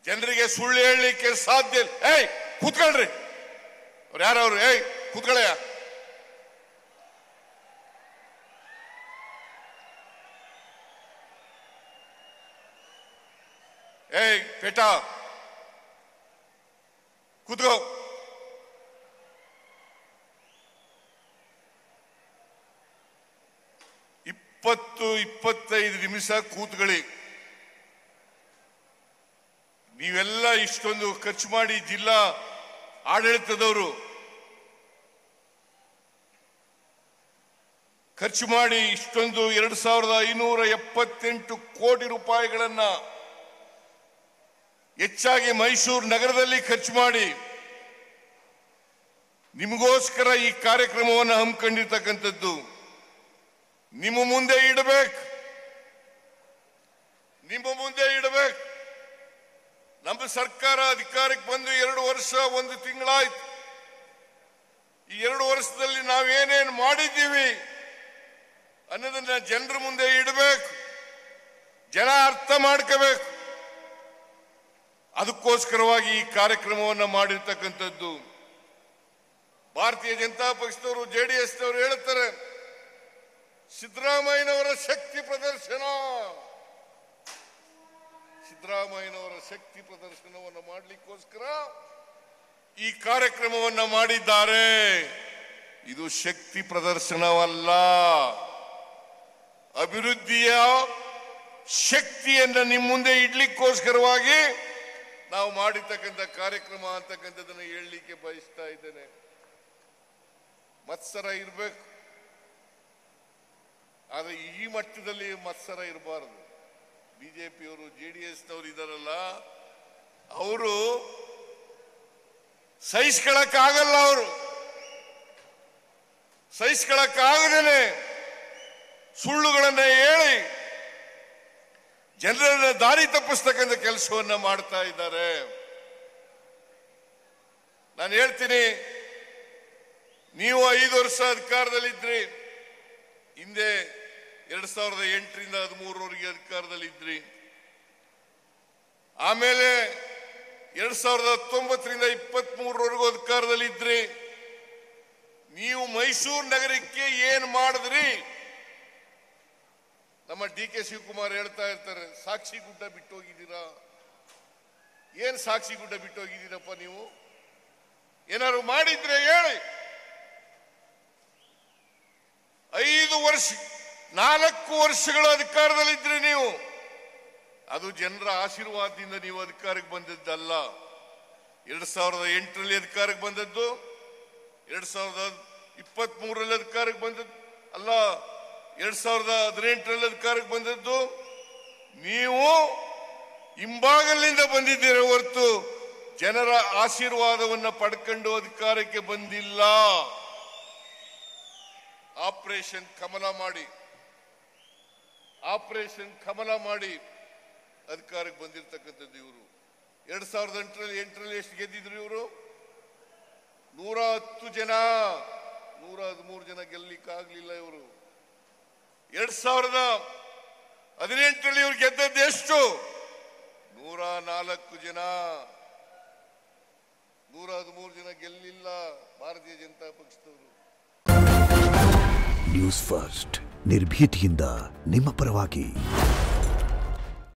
ಜನರಿಗೆ ಸುಳ್ಳು ಹೇಳಲಿಕ್ಕೆ ಸಾಧ್ಯ ಇಲ್ಲ. ಏಯ್ ಕೂತ್ಕೊಳ್ರಿ, ಅವ್ರು ಯಾರವ್ರು? ಏಯ್ ಕೂತ್ಕೊಳ್ಳಯ್ಯ. ಏಯ್ ಪೇಟ ಕೂತ್ಕೋ. ಇಪ್ಪತ್ತು 25 ನಿಮಿಷ ಕೂತ್ಕೊಳ್ಳಿ. ನೀವೆಲ್ಲ ಇಷ್ಟೊಂದು ಖರ್ಚು ಮಾಡಿ, ಜಿಲ್ಲಾ ಆಡಳಿತದವರು ಖರ್ಚು ಮಾಡಿ ಇಷ್ಟೊಂದು 2578 ಕೋಟಿ ರೂಪಾಯಿಗಳನ್ನ ಹೆಚ್ಚಾಗಿ ಮೈಸೂರು ನಗರದಲ್ಲಿ ಖರ್ಚು ಮಾಡಿ ನಿಮಗೋಸ್ಕರ ಈ ಕಾರ್ಯಕ್ರಮವನ್ನು ಹಮ್ಮಿಕೊಂಡಿರ್ತಕ್ಕಂಥದ್ದು. ನಿಮ್ಮ ಮುಂದೆ ಇಡಬೇಕು, ನಮ್ಮ ಸರ್ಕಾರ ಅಧಿಕಾರಕ್ಕೆ ಬಂದು 2 ವರ್ಷ 1 ತಿಂಗಳಾಯ್ತು. ಈ 2 ವರ್ಷದಲ್ಲಿ ನಾವೇನೇನು ಮಾಡಿದ್ದೀವಿ ಅನ್ನೋದನ್ನ ಜನರ ಮುಂದೆ ಇಡಬೇಕು, ಜನ ಅರ್ಥ ಮಾಡ್ಕೋಬೇಕು. ಅದಕ್ಕೋಸ್ಕರವಾಗಿ ಈ ಕಾರ್ಯಕ್ರಮವನ್ನು ಮಾಡಿರ್ತಕ್ಕಂಥದ್ದು. ಭಾರತೀಯ ಜನತಾ ಪಕ್ಷದವರು, ಜೆಡಿಎಸ್ನವರು ಹೇಳ್ತಾರೆ ಸಿದ್ದರಾಮಯ್ಯನವರ ಶಕ್ತಿ ಪ್ರದರ್ಶನ. ಸಿದ್ದರಾಮಯ್ಯನವರ ಶಕ್ತಿ ಪ್ರದರ್ಶನವನ್ನು ಮಾಡಲಿಕ್ಕೋಸ್ಕರ ಈ ಕಾರ್ಯಕ್ರಮವನ್ನು ಮಾಡಿದ್ದಾರೆ. ಇದು ಶಕ್ತಿ ಪ್ರದರ್ಶನವಲ್ಲ, ಅಭಿವೃದ್ಧಿಯ ಶಕ್ತಿಯನ್ನು ನಿಮ್ಮ ಮುಂದೆ ಇಡ್ಲಿಕ್ಕೋಸ್ಕರವಾಗಿ ನಾವು ಮಾಡಿರ್ತಕ್ಕಂಥ ಕಾರ್ಯಕ್ರಮ ಅಂತಕ್ಕಂಥದ್ದನ್ನು ಹೇಳಲಿಕ್ಕೆ ಬಯಸ್ತಾ ಇದ್ದೇನೆ. ಮತ್ಸರ ಇರಬೇಕು, ಆದರೆ ಈ ಮಟ್ಟದಲ್ಲಿ ಮತ್ಸರ ಇರಬಾರದು. ಬಿಜೆಪಿಯವರು, ಜೆಡಿಎಸ್ನವರು ಇದಾರಲ್ಲ, ಅವರು ಸಹಿಸ್ಕೊಳ್ಳಕ್ಕಾಗಲ್ಲ. ಅವರು ಸಹಿಸ್ಕೊಳ್ಳಕ್ಕಾಗದೇನೆ ಸುಳ್ಳುಗಳನ್ನ ಹೇಳಿ ಜನರನ್ನ ದಾರಿ ತಪ್ಪಿಸ್ತಕ್ಕಂಥ ಕೆಲಸವನ್ನ ಮಾಡ್ತಾ ಇದ್ದಾರೆ. ನಾನು ಹೇಳ್ತೀನಿ, ನೀವು 5 ವರ್ಷ ಅಧಿಕಾರದಲ್ಲಿದ್ರಿ. ಹಿಂದೆ 2008ರಿಂದ 13ರವರೆಗೆ ಅಧಿಕಾರದಲ್ಲಿದ್ರಿ. ಆಮೇಲೆ 2019ರಿಂದ 23ರವರೆಗೂ ಅಧಿಕಾರದಲ್ಲಿದ್ರಿ. ನೀವು ಮೈಸೂರು ನಗರಕ್ಕೆ ಏನ್ ಮಾಡಿದ್ರಿ? ನಮ್ಮ DK ಶಿವಕುಮಾರ್ ಹೇಳ್ತಾ ಇರ್ತಾರೆ, ಸಾಕ್ಷಿ ಗುಡ್ಡ ಬಿಟ್ಟೋಗಿದ್ದೀರಾ. ಏನ್ ಸಾಕ್ಷಿ ಗುಡ್ಡ ಬಿಟ್ಟೋಗಿದ್ದೀರಪ್ಪ ನೀವು? ಏನಾದ್ರು ಮಾಡಿದ್ರೆ ಹೇಳಿ. 4 ವರ್ಷಗಳು ಅಧಿಕಾರದಲ್ಲಿದ್ರಿ ನೀವು. ಅದು ಜನರ ಆಶೀರ್ವಾದದಿಂದ ನೀವು ಅಧಿಕಾರಕ್ಕೆ ಬಂದದ್ದಲ್ಲ. 2008ರಲ್ಲಿ ಅಧಿಕಾರಕ್ಕೆ ಬಂದದ್ದು, 2023ರಲ್ಲಿ ಅಧಿಕಾರಕ್ಕೆ ಬಂದದ್ದು ಅಲ್ಲ, 2018ರಲ್ಲಿ ಅಧಿಕಾರಕ್ಕೆ ಬಂದದ್ದು. ನೀವು ಹಿಂಬಾಗಲಿಂದ ಬಂದಿದ್ದೀರ ಹೊರತು ಜನರ ಆಶೀರ್ವಾದವನ್ನು ಪಡ್ಕೊಂಡು ಅಧಿಕಾರಕ್ಕೆ ಬಂದಿಲ್ಲ. ಆಪರೇಷನ್ ಕಮಲ ಮಾಡಿ ಅಧಿಕಾರಕ್ಕೆ ಬಂದಿರತಕ್ಕಂಥದ್ದು ಇವರು. 2008ರಲ್ಲಿ ಎಷ್ಟು ಗೆದ್ದಿದ್ರು ಇವರು? 110 ಜನ, 113 ಜನ ಗೆಲ್ಲಲಿಕ್ಕಾಗಲಿಲ್ಲ ಇವರು. 2018ರಲ್ಲಿ ಇವ್ರು ಗೆದ್ದದ್ದು ಎಷ್ಟು? 104 ಜನ, 113 ಜನ ಗೆಲ್ಲಿಲ್ಲ ಭಾರತೀಯ ಜನತಾ ಪಕ್ಷದವರು. ನ್ಯೂಸ್ ಫಸ್ಟ್, ನಿರ್ಭೀತಿಯಿಂದ ನಿಮ್ಮ ಪರವಾಗಿ.